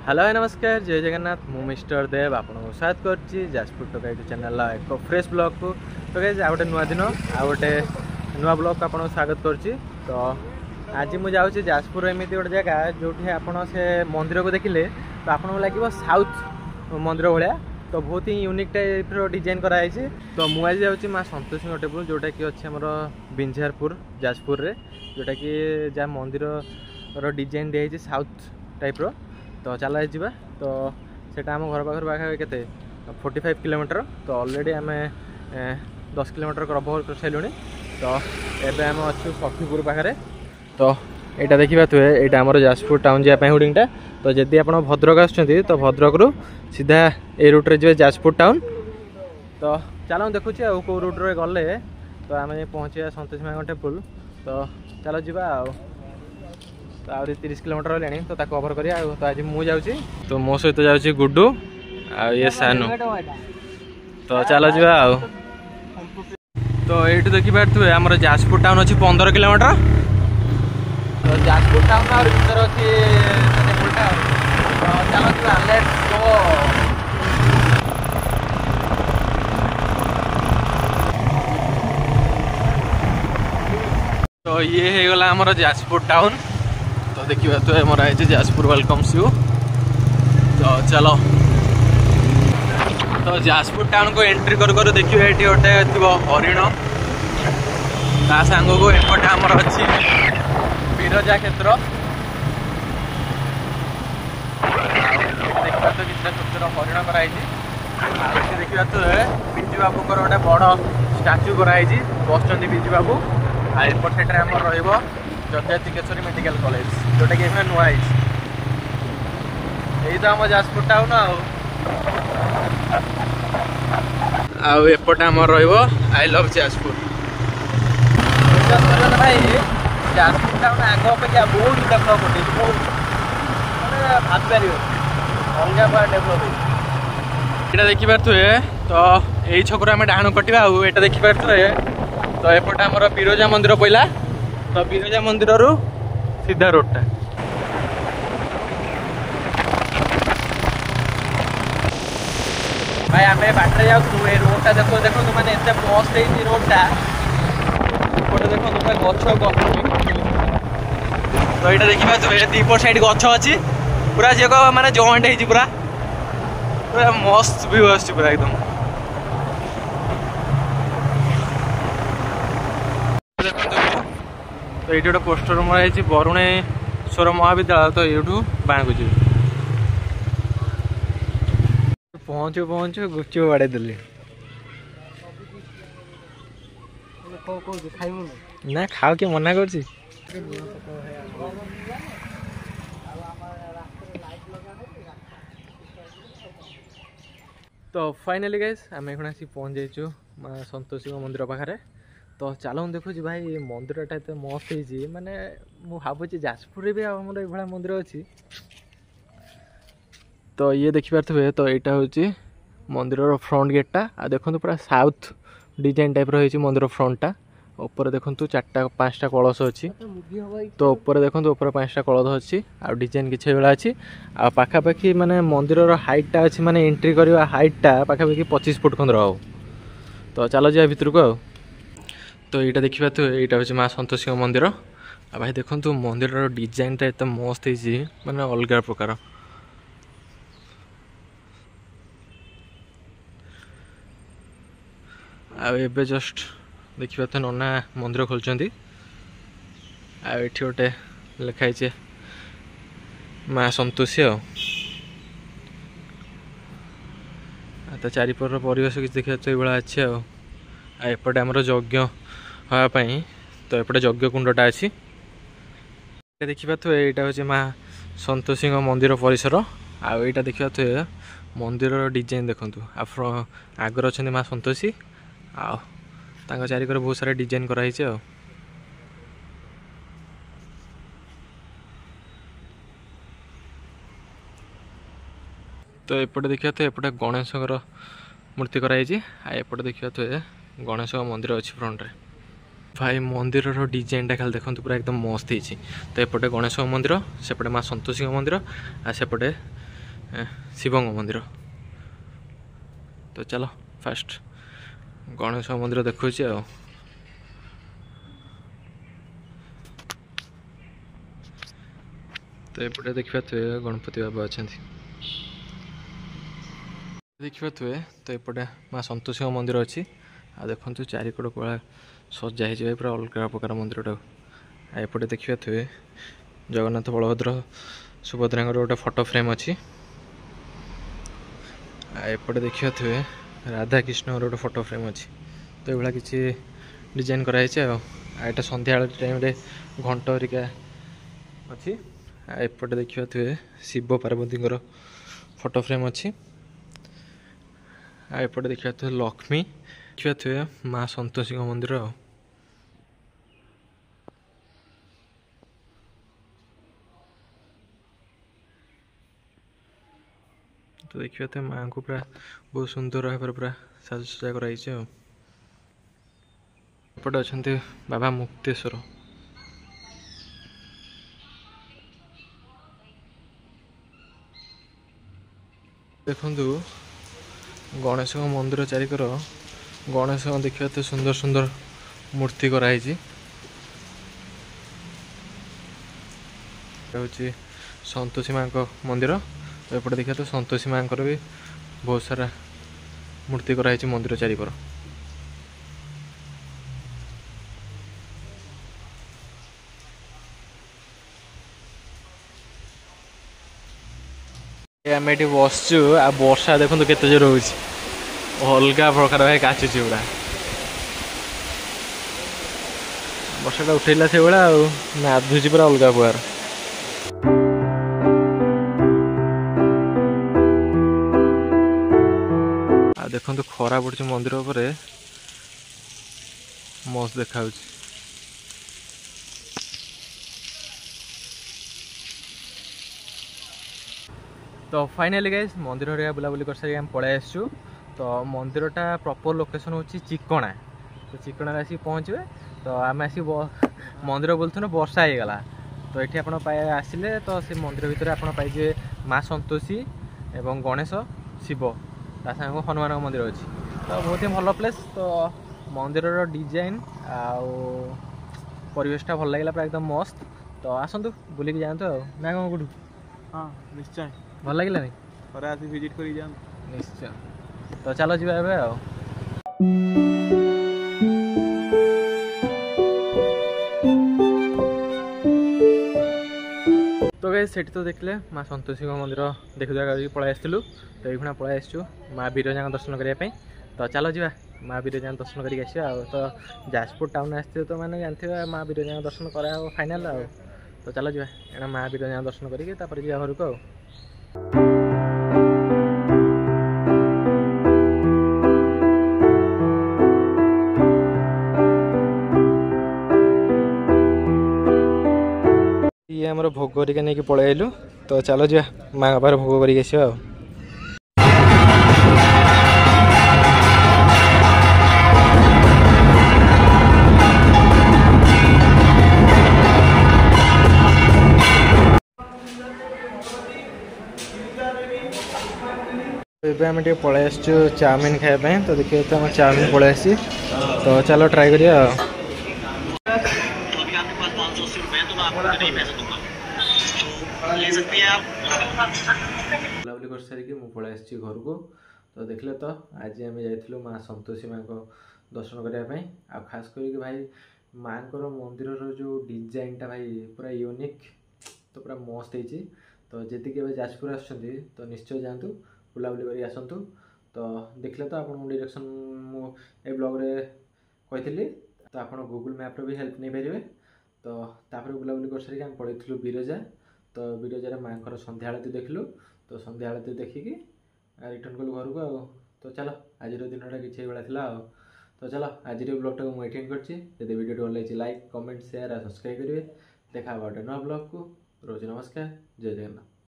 Hello नमस्कार जय जगन्नाथ मु मिस्टर देव आपको स्वागत कर जाजपुर टोकाई चैनल एक फ्रेश ब्लॉग को तो गाइस आ गोटे नुआ दिन आ गोटे नुआ ब्लॉग को आपको स्वागत कर तो आज मुझे जाऊँगी जाजपुर एमती गोटे जगह जो से मंदिर को देखिले तो आपको लगे साउथ मंदिर भाया तो बहुत ही यूनिक टाइप डिजाइन कराई तो मुझे जाऊँगी माँ संतोषी टेम्पल जोटा कि अच्छे आम बिंझारपुर जाजपुर रे जोटा कि जहाँ मंदिर डिजाइन दिखाई साउथ टाइप रो तो चल जा तो सेटा आम घर पाखे पाखे के 45 किलोमीटर तो ऑलरेडी आम 10 किलोमीटर कवर कर सारे तो एवं आम अच्छु सखीपुर पाखे तो यहाँ देखा तुए यहाँ आम जाजपुर टाउन जावाई होर्डिंगटा तो जदि आप भद्रक आसुँच तो भद्रक रू सीधा ए रूट्रे जी जाजपुर टाउन तो चलो देखुचे कौ रूट्रे गले तो आम पहुँचा संतोषी माँ टेम्पल तो चलो जा तो आ 30 किलोमीटर है तो कवर करिया तो आज मुझे जाऊँगी तो मो सहित जाऊँगी गुड्डू आ ये सानू तो चलो जा तो ये देखी पारे आम जाजपुर टाउन अच्छी 15 किलोमीटर तो जाजपुर टाउन और भर अच्छी तो चलो जा लेट्स गो तो ये हो गला आमर जाजपुर टाउन तो देखिए तो मोर आई जाजपुर वेलकम्स यू तो चलो तो जाजपुर टाउन को एंट्री कर देखिए ये गोटे थी हरिण ता सांग को एपटे आमर अच्छी बिरजा क्षेत्र देखा तो कितना छोट छोट हरिण कराई देखा तो विजु बाबू गोटे बड़ स्टाच्यू कराई बस विजु बाबू आईपट साइड आम रजतिकेश्वरी मेडिकल कॉलेज जोटा कि नुआ यही तो आम जाजपुर टाउन आउट आम आई लव जाजपुर भाई जाजपुर टाउन आग अपेक्षा बहुत डेभलप हो भाव पार अलग डेभलप यहाँ देखिपे तो यही छक आम डाण कटा आउ यहाँ देखिपे तो एपटे आमर बिरजा मंदिर पड़ा तो बिरजा मंदिर रू सीधा रोडटा भाई आम बाटे जाऊँ ये रोडटा देखो देखो मैंने एत मस्त है रोडटा देखो गच तो यहाँ देखा तो दीपट साइड गच अच्छी पूरा जगह माने जॉइंट है पूरा पूरा मस्त व्यू आस पूरा एकदम तो ये गोटे पोस्टर मराई वरुणेश्वर महाविद्यालय तो यूँ बाँक जी पहुँचु पहुँचु गुपचुप बाड़े देली ना खाओ कि मना कर तो फाइनाली गाइस आम एखुण आसी पहुँच जाइछु माँ संतोषी मंदिर पाखे तो चलो देखुँ भाई मंदिरटा एत मस्त है माने मु भावुँ जाजपुर भी आम ये मंदिर अच्छी तो ये देखिपे तो यहाँ हूँ मंदिर फ्रंट गेटा आ देखो पूरा साउथ डिजाइन टाइप रही मंदिर फ्रंटटा ऊपर देखो 4-5टा कलश अच्छी तो ऊपर देखो ऊपर 5टा कलश अच्छी आ डिजाइन किसी भाया अच्छी आ पाखापाखि माने मंदिर हाइटटा अच्छी माने एंट्री करवा हाइटटा पाखापाखि 25 फुट खंड हो तो चलो जा भितर को तो यहाँ देखा तो यहाँ हूँ माँ संतोषी मंदिर आ भाई देखो मंदिर डिजाइनटा एत मस्त है माने अलग प्रकार आबे जस्ट देखा तो नना मंदिर खोलते आठ गोटे लिखाई माँ संतोषी तो चारिपर परिवेश किसी देखा तो ये अच्छे आएपटे आमर यज्ञ हाँपाई तो एपटे यज्ञ कुंडटा अच्छी देखा तो यहाँ हूँ माँ संतोषी मंदिर परिसर आईटा देखा तो मंदिर डिजाइन देखु आगर अच्छा माँ संतोषी आ चारिकर बहुत सारा डिजाइन कराई तो एपटे देखा तो एपटे गणेश मूर्ति कराई एपटे देखा तो गणेश मंदिर अच्छी फ्रंट रे भाई मंदिर डिजाइनटा खाली देखो पूरा एकदम मस्त है तो एपटे गणेश मंदिर सेपटे माँ संतोषी मंदिर आ सेपटे ଶିବଙ୍କ ମନ୍ଦିର। ତ ଚାଲ ଫାଷ୍ଟ ଗଣେଶ ମନ୍ଦିର ଦେଖୁଛି ଆଉ। ତ ଏପଟେ ଦେଖିପାରୁଥିବେ ଗଣପତି ବାବା ଅଛନ୍ତି। ଦେଖିପାରୁଥିବେ ତ ଏପଟେ ମା ସନ୍ତୋଷୀଙ୍କ ମନ୍ଦିର ଅଛି। ଆଉ ଦେଖନ୍ତୁ ଚାରିକଡ଼ କଳା ସଜା ହେଇଯିବ ପୁରା ଅଲଗା ପ୍ରକାର ମନ୍ଦିରଟାକୁ। ଆଉ ଏପଟେ ଦେଖିପାରୁଥିବେ ଜଗନ୍ନାଥ ବଳଭଦ୍ର ସୁଭଦ୍ରାଙ୍କର ଗୋଟେ ଫଟୋ ଫ୍ରେମ୍ ଅଛି। ଆଉ ଏପଟେ ଦେଖିପାରୁଥିବେ ରାଧାକୃଷ୍ଣଙ୍କର ଗୋଟେ ଫଟୋ ଫ୍ରେମ୍ ଅଛି। ତ ଏଇଭଳିଆ କିଛି ଡିଜାଇନ୍ କରାହେଇଛି ଆଉ। ଏଇଟା ସନ୍ଧ୍ୟାବେଳ ଟାଇମ୍ରେ ଘଣ୍ଟ ହେରିକା ଅଛି। ଆଉ ଏପଟେ ଦେଖିପାରୁଥିବେ ଶିବ ପାର୍ବତୀଙ୍କର ଫଟୋ ଫ୍ରେମ୍ ଅଛି। ଆଉ ଏପଟେ ଦେଖିପାରୁଥିବେ ଲକ୍ଷ୍ମୀ, ଦେଖିପାରୁଥିବେ ମା ସନ୍ତୋଷୀଙ୍କ ମନ୍ଦିର ଆଉ। ତ ଦେଖିପାରୁଥିବେ ମାଆଙ୍କୁ ପୁରା ବହୁତ ସୁନ୍ଦର ଭାବରେ ପୁରା ସାଜସଜ୍ଜା କରାଯାଇଛି ଆଉ। ଏପଟେ ଅଛନ୍ତି ବାବା ମୁକ୍ତେଶ୍ୱର। ଦେଖନ୍ତୁ ଗଣେଶଙ୍କ ମନ୍ଦିର ଚାରିକର ଗଣେଶଙ୍କ ଦେଖିପାରୁଥିବେ ସୁନ୍ଦର ସୁନ୍ଦର ମୂର୍ତ୍ତି କରାହେଇଛି। ହେଉଛି ସନ୍ତୋଷୀ ମାଙ୍କ ମନ୍ଦିର। ଏପଟେ ଦେଖିପାରୁଥିବେ ସନ୍ତୋଷୀ ମାଙ୍କର ବି ବହୁତ ସାରା ମୂର୍ତ୍ତି କରାହେଇଛି ମନ୍ଦିର ଚାରିକର। ଆମେ ଏଠି ବସିଛୁ ଆଉ ବର୍ଷା ଦେଖନ୍ତୁ କେତେ ଜୋର ହଉଛି। ଅଲଗା ପ୍ରକାର ଭାଇ କାଚୁଛି ପୁରା। ବର୍ଷାଟା ଉଠେଇଲା ସେଇଭଳିଆ ଆଉ ନାଧୁଛି ପୁରା ଅଲଗା ପ୍ରକାର। ଆଉ ଦେଖନ୍ତୁ ଖରା ପଡୁଛି ମନ୍ଦିର ଉପରେ, ମସ୍ତ ଦେଖାଯାଉଛି। ତ ଫାଇନାଲି ଗାଇସ୍ ମନ୍ଦିର ହେରିକା ବୁଲାବୁଲି କରିସାରିକି ଆମେ ପଳେଇ ଆସିଛୁ। ତ ମନ୍ଦିରଟା ପ୍ରପର ଲୋକେସନ୍ ହେଉଛି ଚିକଣା। ତ ଚିକଣାରେ ଆସିକି ପହଞ୍ଚିବେ। ତ ଆମେ ଆସିକି ମନ୍ଦିର ବୁଲୁଥିଲୁ, ବର୍ଷା ହେଇଗଲା। ତ ଏଠି ଆପଣ ଆସିଲେ ତ ସେ ମନ୍ଦିର ଭିତରେ ଆପଣ ପାଇଯିବେ ମା ସନ୍ତୋଷୀ ଏବଂ ଗଣେଶ, ଶିବ, ତା ସାଙ୍ଗକୁ ହନୁମାନଙ୍କ ମନ୍ଦିର ଅଛି। ତ ବହୁତ ହିଁ ଭଲ ପ୍ଲେସ୍। ତ ମନ୍ଦିରର ଡିଜାଇନ୍ ଆଉ ପରିବେଶଟା ଭଲ ଲାଗିଲା, ପୁରା ଏକଦମ ମସ୍ତ। ତ ଆସନ୍ତୁ ବୁଲିକି ଯାଆନ୍ତୁ ଆଉ ନା କ'ଣ କୋଉଠୁ? ହଁ ନିଶ୍ଚୟ ଭଲ ଲାଗିଲାନି? ଥରେ ଆସି ଭିଜିଟ୍ କରିକି ଯାଆନ୍ତୁ। ନିଶ୍ଚୟ। ତ ଚାଲ ଯିବା ଏବେ ଆଉ। ତ ଗାଇସ୍ ସେଠି ତ ଦେଖିଲେ ମା ସନ୍ତୋଷୀଙ୍କ ମନ୍ଦିର ଦେଖି ପଳେଇ ଆସିଥିଲୁ। ତ ଏଇକ୍ଷଣା ପଳେଇ ଆସିଛୁ ମା ବିରଜାଙ୍କ ଦର୍ଶନ କରିବା ପାଇଁ। ତ ଚାଲ ଯିବା ମା ବିରଜାଙ୍କ ଦର୍ଶନ କରିକି ଆସିବା ଆଉ। ତ ଯାଜପୁର ଟାଉନ୍ ଆସିଥିବେ ତ ମାନେ ଜାଣିଥିବେ ମା ବିରଜାଙ୍କ ଦର୍ଶନ କରାହେବ ଫାଇନାଲ୍ ଆଉ। ତ ଚାଲ ଯିବା ଏଇନା ମା ବିରଜାଙ୍କ ଦର୍ଶନ କରିକି ତାପରେ ଯିବା ଘରକୁ ଆଉ। ଇଏ ଆମର ଭୋଗ ହେରିକା ନେଇକି ପଳେଇ ଆଇଲୁ। ତ ଚାଲ ଯିବା ମାଙ୍କ ପାଖରେ ଭୋଗ କରିକି ଆସିବା ଆଉ। ଏବେ ଆମେ ଟିକେ ପଳେଇ ଆସିଛୁ ଚାଉମିନ୍ ଖାଇବା ପାଇଁ। ତ ଦେଖିବା ତ ଆମର ଚାଉମିନ୍ ପଳେଇ ଆସିଛି। ତ ଚାଲ ଟ୍ରାଏ କରିବା ଆଉ। ବୁଲାବୁଲି କରିସାରିକି ମୁଁ ପଳେଇ ଆସିଛି ଘରକୁ। ତ ଦେଖିଲେ ତ ଆଜି ଆମେ ଯାଇଥିଲୁ ମା ସନ୍ତୋଷୀ ମାଙ୍କ ଦର୍ଶନ କରିବା ପାଇଁ। ଆଉ ଖାସ୍ କରିକି ଭାଇ ମାଙ୍କର ମନ୍ଦିରର ଯେଉଁ ଡିଜାଇନ୍ଟା ଭାଇ ପୁରା ୟୁନିକ୍, ତ ପୁରା ମସ୍ତ ହେଇଛି। ତ ଯଦି କେବେ ଯାଜପୁର ଆସୁଛନ୍ତି ତ ନିଶ୍ଚୟ ଯାଆନ୍ତୁ, ବୁଲାବୁଲି କରି ଆସନ୍ତୁ। ତ ଦେଖିଲେ ତ ଆପଣଙ୍କୁ ଡିରେକ୍ସନ୍ ମୁଁ ଏ ବ୍ଲଗ୍ରେ କହିଥିଲି। ତ ଆପଣ ଗୁଗୁଲ୍ ମ୍ୟାପ୍ର ବି ହେଲ୍ପ ନେଇପାରିବେ। ତ ତାପରେ ବୁଲାବୁଲି କରିସାରିକି ଆମେ ପଳେଇଥିଲୁ ବିରଜା। ତ ବିରଜାରେ ମାଙ୍କର ସନ୍ଧ୍ୟା ଆଳତୀ ଦେଖିଲୁ। ତ ସନ୍ଧ୍ୟା ଆଳତୀ ଦେଖିକି ରିଟର୍ନ କଲୁ ଘରକୁ ଆଉ। ତ ଚାଲ ଆଜିର ଦିନଟା କିଛି ଏଇଭଳିଆ ଥିଲା ଆଉ। ତ ଚାଲ ଆଜିର ବ୍ଲଗ୍ଟାକୁ ମୁଁ ଏଇଠି କରିଛି। ଯଦି ଭିଡ଼ିଓଟି ଭଲ ଲାଗିଛି ଲାଇକ୍, କମେଣ୍ଟ, ସେୟାର ଆଉ ସବସ୍କ୍ରାଇବ୍ କରିବେ। ଦେଖା ହେବ ଗୋଟେ ନୂଆ ବ୍ଲଗ୍କୁ। ରହୁଛି ନମସ୍କାର, ଜୟ ଜଗନ୍ନାଥ।